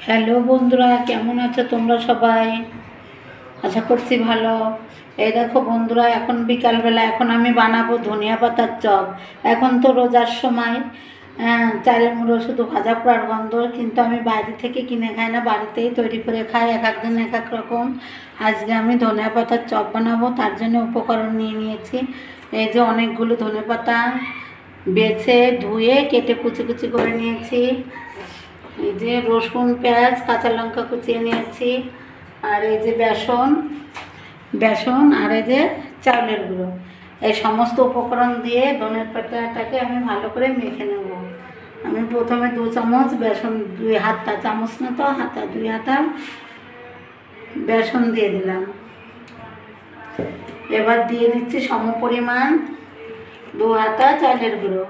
Hello বন্ধুরা, কেমন আছো তোমরা সবাই? আশা করছি ভালো। এই দেখো বন্ধুরা, এখন বিকালবেলা, এখন আমি বানাবো ধনিয়া পাতার চপ। এখন তো রোজার সময়, চালের মুড়ো শুধু ভাজা পোড়ার গন্ধ, কিন্তু আমি বাইরে থেকে কিনে খাই না, বাড়িতেই তৈরি করে খাই। এক এক দিন এক এক রকম। আজকে আমি ধনিয়া পাতার চপ বানাবো, তার জন্য উপকরণ নিয়ে নিয়েছি। এই যে অনেকগুলো ধনে পাতা বেছে ধুয়ে কেটে কুচি কুচি করে নিয়েছি। এই যে রসুন, পেঁয়াজ, কাঁচা লঙ্কা কুচিয়ে নিয়েছি। আর এই যে বেসন বেসন আর এই যে চাউলের গুঁড়ো। এই সমস্ত উপকরণ দিয়ে ধনের পাতাটাকে আমি ভালো করে মেখে নেব। আমি প্রথমে 2 চামচ বেসন, 2 হাতা, চামচ না তো হাতা, 2 হাতা বেসন দিয়ে দিলাম। এবার দিয়ে দিচ্ছি সমপরিমাণ 2 হাতা চালের গুঁড়ো।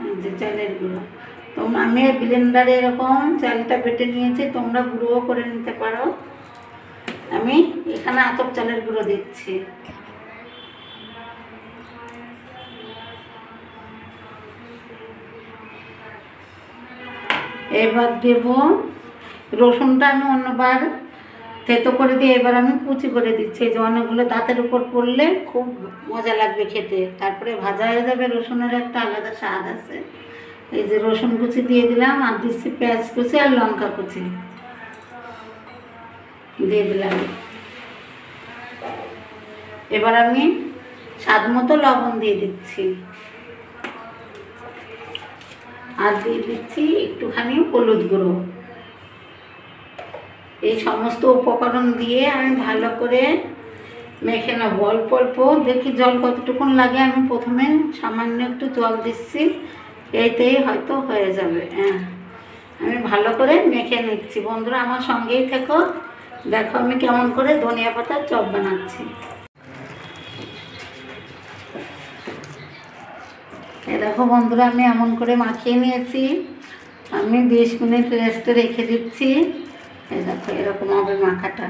এই যে চালের গুঁড়ো, তোমরা, আমি ব্লেন্ডারে এরকম চালটা বেটে নিয়েছি, তোমরা গুঁড়োও করে নিতে পারো। আমি এখানে আতপ চালের গুঁড়ো দিচ্ছি। এবার দেব রসুনটা, আমি অন্যবার থেতো করে দিয়ে এবার আমি কুচি করে দিচ্ছি। এই যে অনেকগুলো দাঁতের উপর পড়লে খুব মজা লাগবে খেতে, তারপরে ভাজা হয়ে যাবে। রসুনের একটা আলাদা স্বাদ আছে। এই যে রসুন কুচি দিয়ে দিলাম, আর দিচ্ছি পেঁয়াজ কুচি আর লঙ্কা কুচি দিয়ে দিলাম। এবার আমি স্বাদ মতো লবণ দিয়ে দিচ্ছি, আর দিয়ে দিচ্ছি একটুখানি হলুদ গুঁড়ো। এই সমস্ত উপকরণ দিয়ে আমি ভালো করে মেখে নেবো। অল্প অল্প দেখি জল কতটুকুন লাগে, আমি প্রথমে সামান্য একটু জল দিচ্ছি, এইতেই হয়তো হয়ে যাবে। আমি ভালো করে মেখে নিচ্ছি। বন্ধুরা আমার সঙ্গেই থেকো, দেখো আমি কেমন করে ধনিয়া পাতার চপ বানাচ্ছি। এই দেখো বন্ধুরা, আমি এমন করে মাখিয়ে নিয়েছি। আমি 20 মিনিট রেস্টে রেখে দিচ্ছি। এই দেখো এরকম হবে মাখাটা।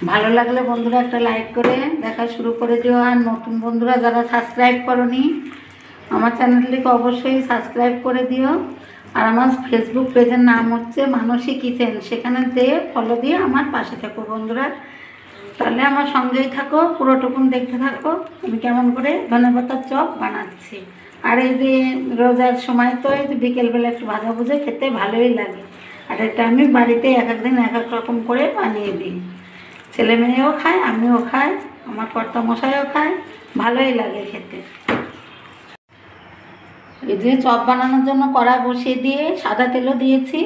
ভালো লাগলে বন্ধুরা একটা লাইক করে দেখা শুরু করে দিও। আর নতুন বন্ধুরা যারা সাবস্ক্রাইব করনি, আমার চ্যানেলটিকে অবশ্যই সাবস্ক্রাইব করে দিও। আর আমার ফেসবুক পেজের নাম হচ্ছে মানসী কিচেন, সেখানে দিয়ে ফলো দিয়ে আমার পাশে থাকো বন্ধুরা। তাহলে আমার সঙ্গেই থাকো, পুরোটুকুন দেখতে থাকো আমি কেমন করে ধনেপাতার চপ বানাচ্ছি। আর এই যে রোজার সময় তো এই যে বিকেলবেলা একটু ভাজা ভুজে খেতে ভালোই লাগে। আর এটা আমি বাড়িতে এক এক দিন এক এক রকম করে বানিয়ে দিই। ছেলে মেয়েও খায়, আমিও খাই, আমার কর্তামশাইও খায়, ভালোই লাগে খেতে। এই যে চপ বানানোর জন্য কড়া বসিয়ে দিয়ে সাদা তেলও দিয়েছি।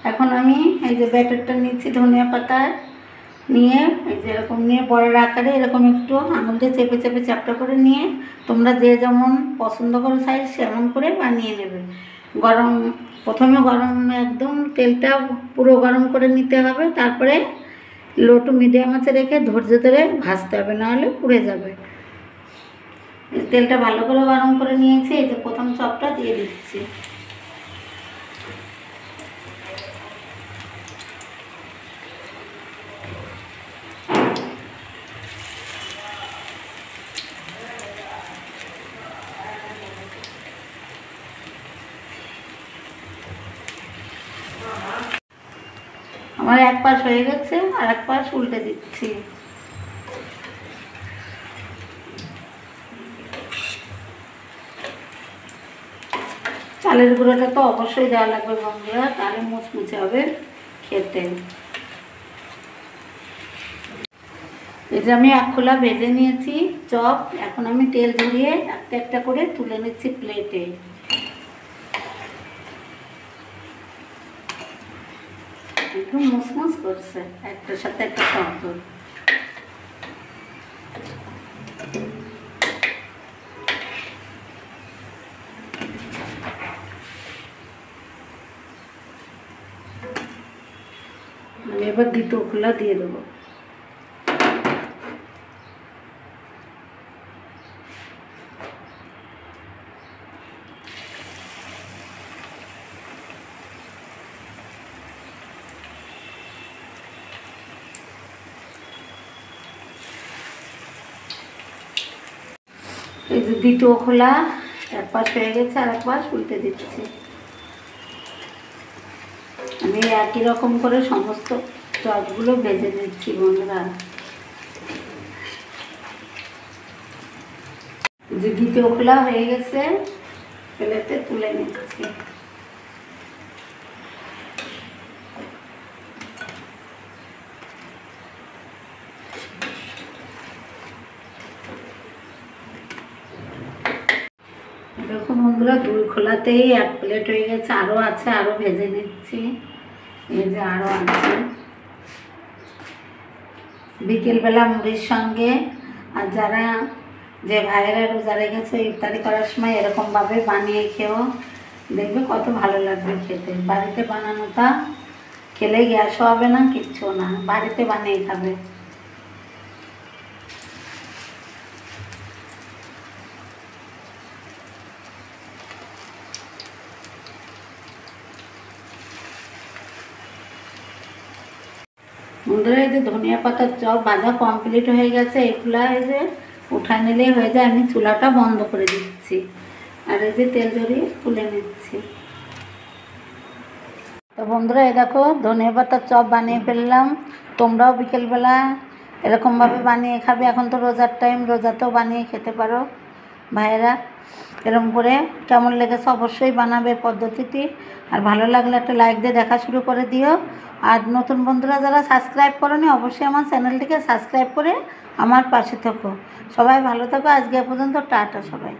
এখন আমি এই যে ব্যাটারটা নিচ্ছি ধনিয়া পাতা নিয়ে, এই যে এরকম নিয়ে বড়ের আকারে এরকম একটু আঙুল দিয়ে চেপে চেপে চ্যাপটা করে নিয়ে, তোমরা যে যেমন পছন্দ করো সাইজ সেমন করে বানিয়ে নেবে। গরম, প্রথমে গরম একদম তেলটা পুরো গরম করে নিতে হবে, তারপরে লো টু মিডিয়াম আঁচে রেখে ধৈর্য ধরে ভাজতে হবে, নাহলে পুড়ে যাবে। তেলটা ভালো করে গরম করে নিয়েছি। এই যে প্রথম চপটা দিয়ে দিচ্ছি। আমার এক পাশ হয়ে গেছে, আর এক পাশ উল্টে দিচ্ছি। চালের গুঁড়োটা তো অবশ্যই দেওয়া লাগবে বন্ধুরা, তাহলে মুচমুচে হবে খেতে। এই যে আমি 1 খোলা ভেজে নিয়েছি চপ, এখন আমি তেল ঝরিয়ে একটা একটা করে তুলে নিচ্ছি প্লেটে। একদম মুসমুস করছে, একটার সাথে একটা শব্দ। আমি এবার দ্বিতীয় খোলা দিয়ে দেবো। এই যে দ্বিতীয় খোলা এক পাশ হয়ে গেছে, আর এক পাশ উল্টে দিচ্ছি। আমি একই রকম করে সমস্ত চপগুলো ভেজে নিচ্ছি বন্ধুরা। যে দ্বিতীয় খোলা হয়ে গেছে, প্লেটে তুলে নিচ্ছি। দেখুন বন্ধুরা, 2 খোলাতেই 1 প্লেট হয়ে গেছে। আরও আছে, আরও ভেজে নিচ্ছি। এই যে আরও আছে। বিকেলবেলা মুড়ির সঙ্গে, আর যারা যে ভাইয়েরা রোজা রেখেছে ইফতারি করার সময় এরকমভাবে বানিয়ে খেয়েও দেখবে কত ভালো লাগবে খেতে। বাড়িতে বানানোটা খেলে গ্যাসও হবে না, কিচ্ছু না, বাড়িতে বানিয়ে খাবে। বন্ধুরা, এই যে ধনিয়া পাতার চপ ভাজা কমপ্লিট হয়ে গেছে। এগুলা এই যে উঠায় নিলেই হয়ে যায়। আমি চুলাটা বন্ধ করে দিচ্ছি, আর এই যে তেল জড়িয়ে তুলে নিচ্ছি। তো বন্ধুরা, এই দেখো ধনিয়া পাতার চপ বানিয়ে ফেললাম। তোমরাও বিকেলবেলা এরকমভাবে বানিয়ে খাবে। এখন তো রোজার টাইম, রোজাতেও বানিয়ে খেতে পারো ভাইয়েরা। এরকম করে কেমন লেগেছে অবশ্যই বানাবে পদ্ধতিটি। আর ভালো লাগলে একটা লাইক দিয়ে দেখা শুরু করে দিও। আর নতুন বন্ধুরা যারা সাবস্ক্রাইব করোনি, অবশ্যই আমার চ্যানেলটিকে সাবস্ক্রাইব করে আমার পাশে থাকো। সবাই ভালো থাকো। আজকে পর্যন্ত টাটা সবাই।